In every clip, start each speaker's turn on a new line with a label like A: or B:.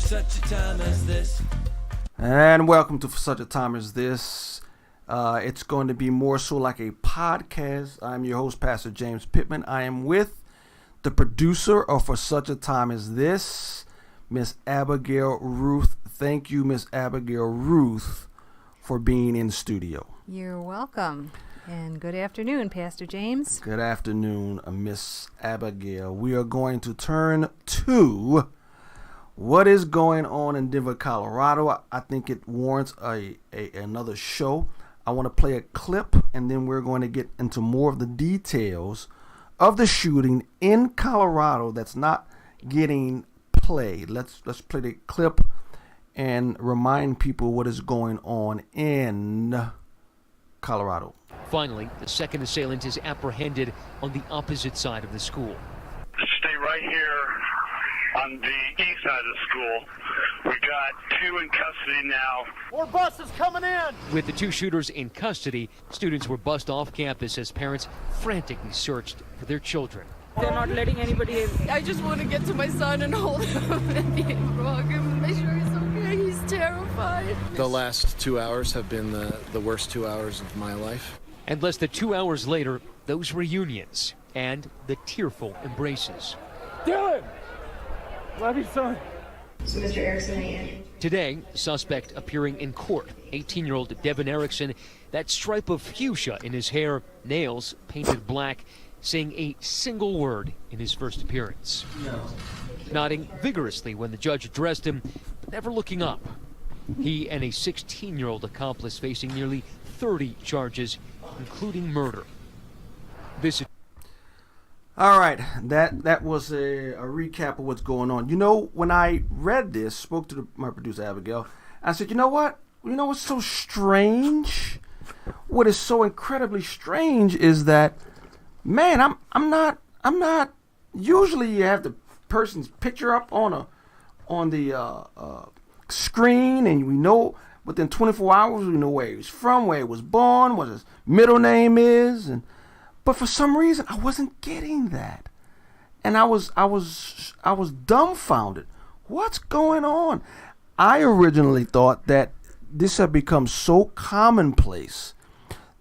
A: such a time as this.
B: And welcome to For Such a Time as This. It's going to be more so like a podcast. I'm your host, Pastor James Pittman. I am with the producer of For Such a Time as This, Miss Abigail Ruth. Thank you, Miss Abigail Ruth, for being in studio.
C: You're welcome. And good afternoon, Pastor James.
B: Good afternoon, Miss Abigail. We are going to turn to what is going on in Denver, Colorado. I think it warrants another show. I want to play a clip, and then we're going to get into more of the details of the shooting in Colorado that's not getting played. Let's play the clip and remind people what is going on in Colorado.
D: Finally, the second assailant is apprehended on the opposite side of the school.
E: Stay right here on the east side of the school. We got two in custody now.
F: More buses coming in!
D: With the two shooters in custody, students were bussed off campus as parents frantically searched for their children.
G: They're not letting anybody in.
H: I just want to get to my son and hold him and hug him and make sure he's okay. He's terrified.
I: The last 2 hours have been the worst 2 hours of my life.
D: And less than 2 hours later, those reunions and the tearful embraces.
F: Dylan! Love you, son.
H: So, Mr. Erickson,
D: Today, suspect appearing in court, 18-year-old Devin Erickson, that stripe of fuchsia in his hair, nails painted black, saying a single word in his first appearance. No. Nodding vigorously when the judge addressed him, but never looking up. He and a 16-year-old accomplice facing nearly 30 charges, including murder.
B: All right, that was a recap of what's going on. You know, when I read this, spoke to my producer Abigail, I said, you know what? You know what's so strange? What is so incredibly strange is that, man, I'm not. Usually, you have the person's picture up on the screen, and we know within 24 hours we know where he was from, where he was born, what his middle name is, but for some reason I wasn't getting that, and I was dumbfounded. What's going on? I originally thought that this had become so commonplace.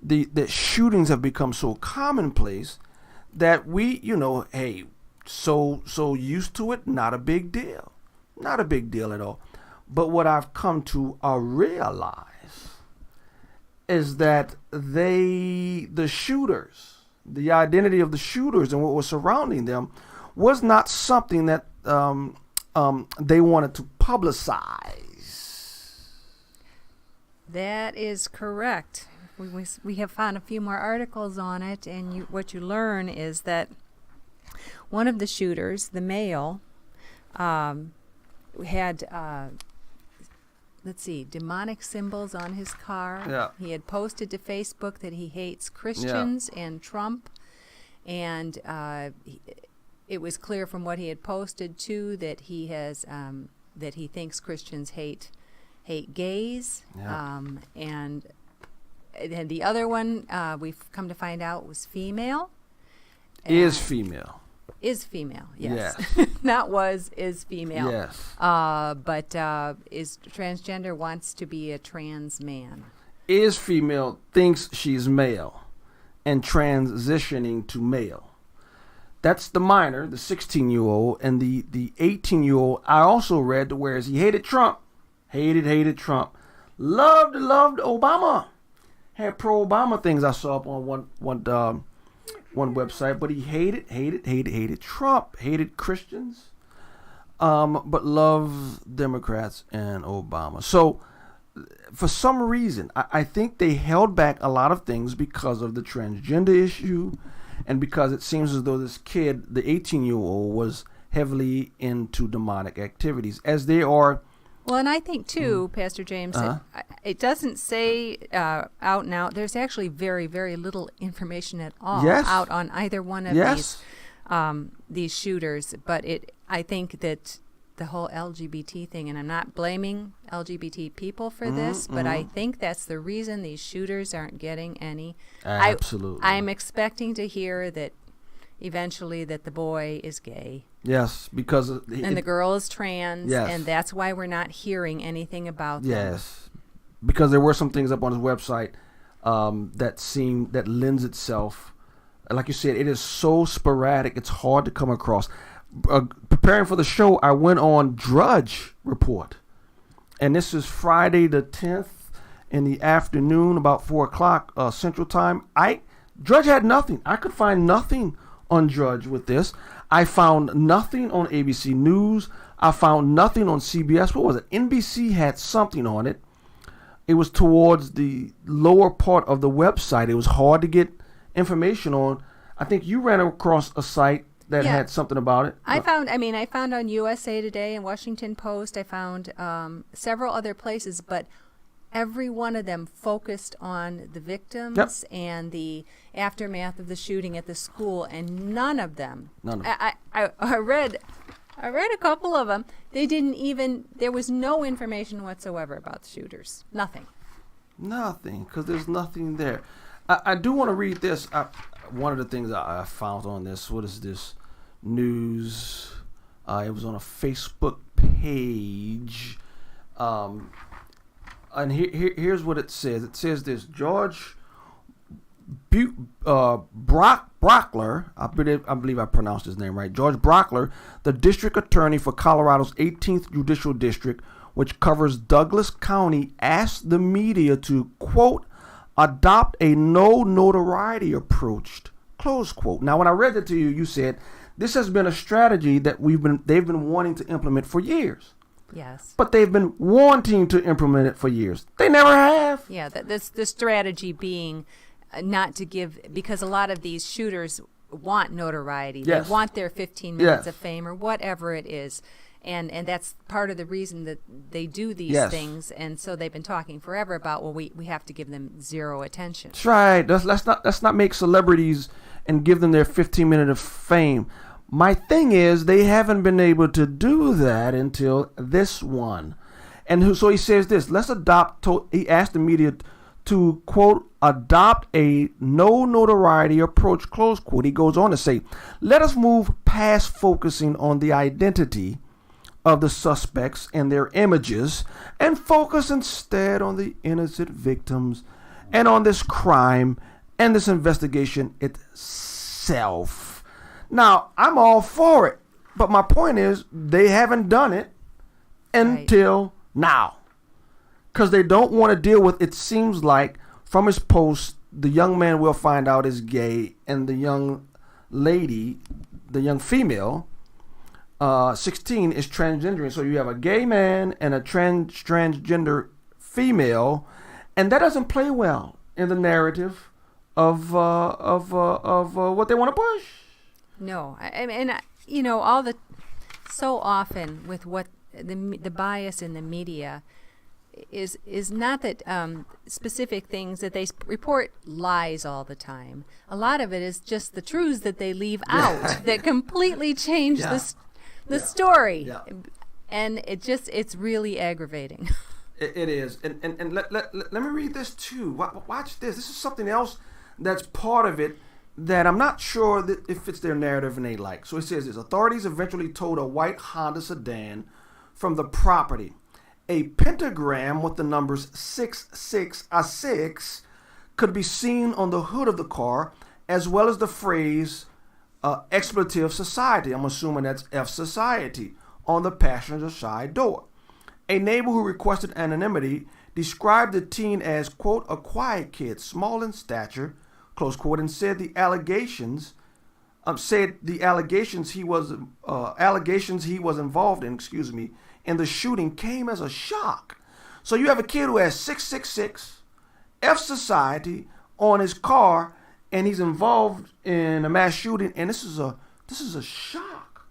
B: The shootings have become so commonplace that we, hey, so used to it, not a big deal. Not a big deal at all. But what I've come to realize is that the shooters, the identity of the shooters and what was surrounding them was not something that they wanted to publicize.
C: That is correct. We have found a few more articles on it, and what you learn is that one of the shooters, the male, had demonic symbols on his car.
B: Yeah.
C: He had posted to Facebook that he hates Christians and Trump, and it was clear from what he had posted too that he has that he thinks Christians hate gays.
B: Yeah.
C: And the other one we've come to find out was female.
B: Is female.
C: Is female, yes.
B: Yes.
C: Not was, is female.
B: Yes.
C: But is transgender, wants to be a trans man.
B: Is female, thinks she's male, and transitioning to male. That's the minor, the 16-year-old, and the 18-year-old. I also read whereas he hated Trump. Hated Trump. Loved Obama. Had pro-Obama things I saw up on one website, but he hated Trump, hated Christians, but loved Democrats and Obama. So for some reason, I think they held back a lot of things because of the transgender issue, and because it seems as though this kid, the 18-year-old, was heavily into demonic activities, as they are.
C: Well, and I think, too, Pastor James, it doesn't say out and out. There's actually very, very little information at all out on either one of these shooters. But I think that the whole LGBT thing, and I'm not blaming LGBT people for this, but I think that's the reason these shooters aren't getting any.
B: Absolutely.
C: I'm expecting to hear that eventually that the boy is gay.
B: Yes, because
C: and the girl is trans,
B: yes.
C: and that's why we're not hearing anything about them.
B: Yes, because there were some things up on his website that lends itself, like you said, it is so sporadic. It's hard to come across. Preparing for the show, I went on Drudge Report, and this is Friday the 10th in the afternoon, about 4:00 Central Time. Drudge had nothing. I could find nothing on Drudge with this. I found nothing on ABC News. I found nothing on CBS. What was it? NBC had something on it. It was towards the lower part of the website. It was hard to get information on. I think you ran across a site that had something about it.
C: I found on USA Today and Washington Post. I found several other places, but every one of them focused on the victims and the aftermath of the shooting at the school, and none of them. I read a couple of them. They didn't even. There was no information whatsoever about the shooters. Nothing,
B: because there's nothing there. I do want to read this. One of the things I found on this. What is this news? It was on a Facebook page. And here's what it says. It says this: George Brauchler, I believe I pronounced his name right. George Brauchler, the district attorney for Colorado's 18th Judicial District, which covers Douglas County, asked the media to, quote, adopt a no notoriety approach, close quote. Now, when I read that to you, you said this has been a strategy that they've been wanting to implement for years.
C: Yes.
B: But they've been wanting to implement it for years. They never have.
C: Yeah, the strategy being not to give, because a lot of these shooters want notoriety.
B: Yes.
C: They want their 15 minutes of fame or whatever it is. And that's part of the reason that they do these things. And so they've been talking forever about, well, we have to give them zero attention.
B: That's right. Let's not make celebrities and give them their 15 minutes of fame. My thing is, they haven't been able to do that until this one. And so he says this, he asked the media to, quote, adopt a no notoriety approach, close quote. He goes on to say, let us move past focusing on the identity of the suspects and their images and focus instead on the innocent victims and on this crime and this investigation itself. Now, I'm all for it, but my point is they haven't done it until now, because they don't want to deal with, it seems like from his post, the young man we'll find out is gay, and the young lady, the young female, 16, is transgender. So you have a gay man and a transgender female, and that doesn't play well in the narrative of what they want to push.
C: No, so often with what the bias in the media is not that specific things that they report lies all the time. A lot of it is just the truths that they leave out that completely change the story, and it's really aggravating.
B: It is, and let me read this too. Watch this. This is something else that's part of it that I'm not sure that it fits their narrative and they like. So it says this: authorities eventually towed a white Honda sedan from the property. A pentagram with the numbers 666 could be seen on the hood of the car, as well as the phrase expletive society. I'm assuming that's F Society on the passenger side door. A neighbor who requested anonymity described the teen as, quote, a quiet kid, small in stature, close quote, and said the allegations he was involved in, in the shooting came as a shock. So you have a kid who has 666 F Society on his car, and he's involved in a mass shooting, and this is a shock.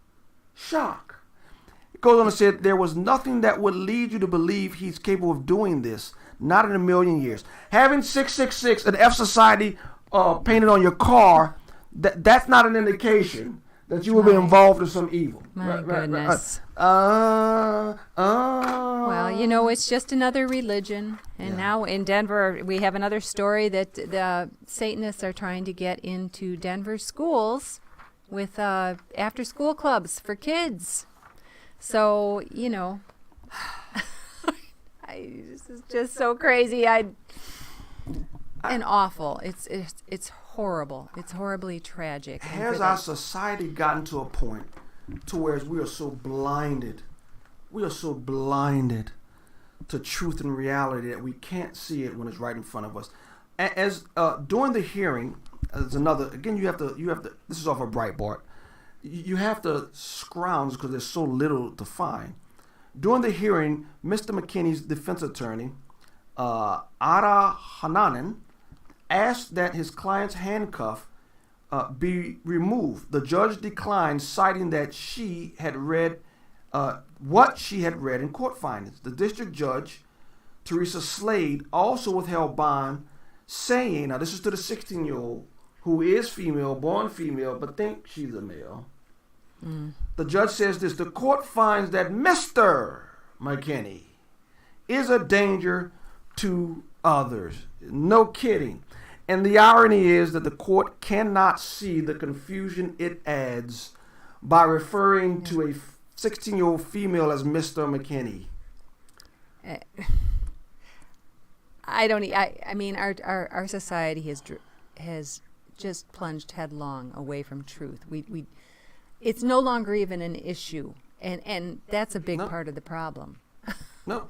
B: It goes on to say there was nothing that would lead you to believe he's capable of doing this, not in a million years. Having 666 and F Society painted on your car, that's not an indication that you will be involved in some evil.
C: My goodness. Well, it's just another religion. And now in Denver, we have another story that the Satanists are trying to get into Denver schools with after-school clubs for kids. So, this is just so crazy. And awful. It's horrible. It's horribly tragic.
B: Has our society gotten to a point to where we are so blinded? We are so blinded to truth and reality that we can't see it when it's right in front of us. As during the hearing, there's another. Again, you have to. This is off of Breitbart. You have to scrounge because there's so little to find. During the hearing, Mr. McKinney's defense attorney, Ada Hananen, asked that his client's handcuff be removed. The judge declined, citing that she had read what she had read in court findings. The district judge, Teresa Slade, also withheld bond, saying, now this is to the 16-year-old who is female, born female, but thinks she's a male. The judge says this: the court finds that Mr. McKinney is a danger to others. No kidding. And the irony is that the court cannot see the confusion it adds by referring to a 16-year-old female as Mr. McKinney.
C: I mean, our society has just plunged headlong away from truth. It's no longer even an issue, and that's a big part of the problem.
B: No.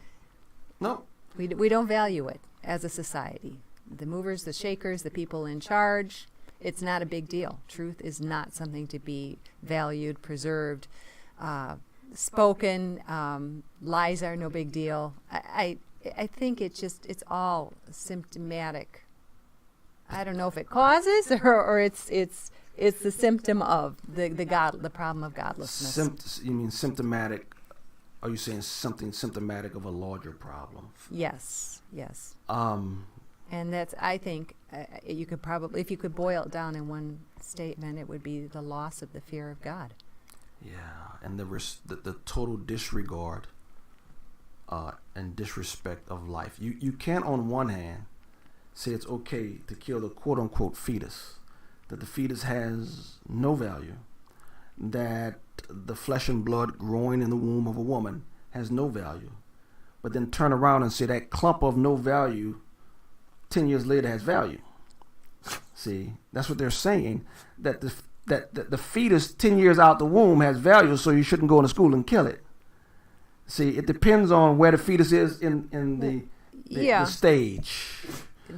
C: We don't value it as a society. The movers, the shakers, the people in charge, it's not a big deal. Truth is not something to be valued, preserved, spoken. Lies are no big deal. I think it's all symptomatic. I don't know if it causes or it's the symptom of the problem of godlessness.
B: You mean symptomatic? Are you saying something symptomatic of a larger problem?
C: Yes. And that's, I think, you could probably, if you could boil it down in one statement, it would be the loss of the fear of God.
B: Yeah, and the total disregard and disrespect of life. You can't, on one hand, say it's okay to kill the quote-unquote fetus, that the fetus has no value, that the flesh and blood growing in the womb of a woman has no value, but then turn around and say that clump of no value 10 years later has value. See, that's what they're saying, that the fetus 10 years out the womb has value, so you shouldn't go into school and kill it. See, it depends on where the fetus is in the stage.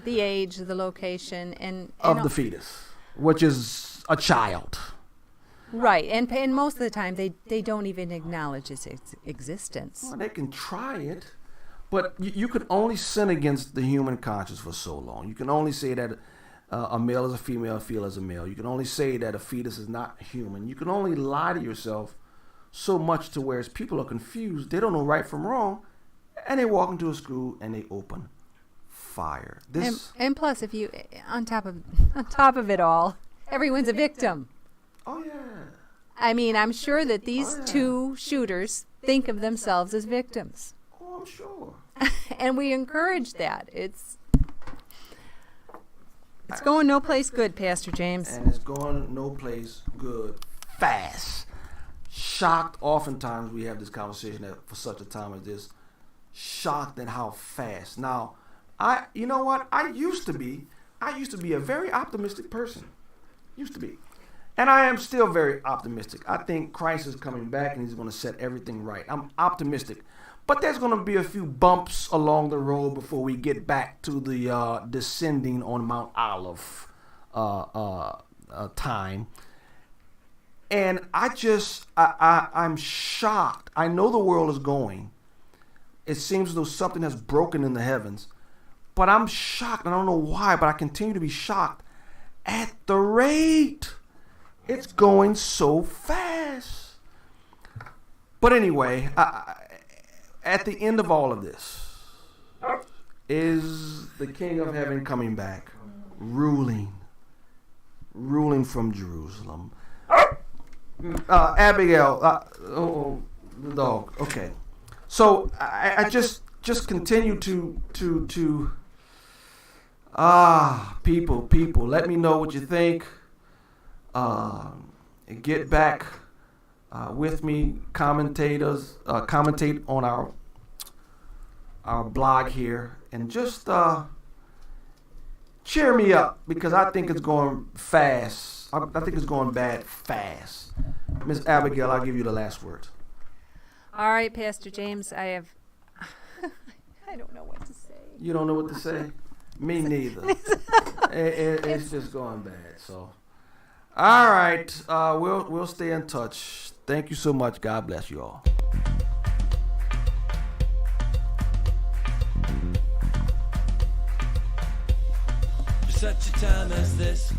C: The age, the location, and
B: of the fetus, which is a child.
C: Right, and most of the time they don't even acknowledge its existence.
B: Well, they can try it, but you can only sin against the human conscience for so long. You can only say that a male is a female is a male. You can only say that a fetus is not human. You can only lie to yourself so much to where people are confused. They don't know right from wrong, and they walk into a school and they open fire.
C: And plus, if you on top of it all, everyone's a victim.
B: Oh yeah.
C: I mean, I'm sure that these two shooters think of themselves as victims.
B: Oh, I'm sure.
C: And we encourage that. It's going no place good, Pastor James.
B: And it's going no place good fast. Shocked, oftentimes we have this conversation for such a time as this. Shocked at how fast. Now, you know what? I used to be a very optimistic person. Used to be. And I am still very optimistic. I think Christ is coming back and he's going to set everything right. I'm optimistic. But there's going to be a few bumps along the road before we get back to the descending on Mount Olive time. And I'm shocked. I know the world is going. It seems as though something has broken in the heavens. But I'm shocked. I don't know why, but I continue to be shocked at the rate it's going so fast. But anyway, at the end of all of this is the King of Heaven coming back, ruling from Jerusalem. Abigail, the dog. Okay, so I just continue to people. Let me know what you think. get back with me, commentate on our blog here, and just cheer me up, because I think it's going fast. I think it's going bad fast. Ms. Abigail, I'll give you the last word.
C: All right, Pastor James, I don't know what to say.
B: You don't know what to say? Me neither. It's just going bad. So, all right, we'll stay in touch. Thank you so much. God bless you all.
A: For such a time as this,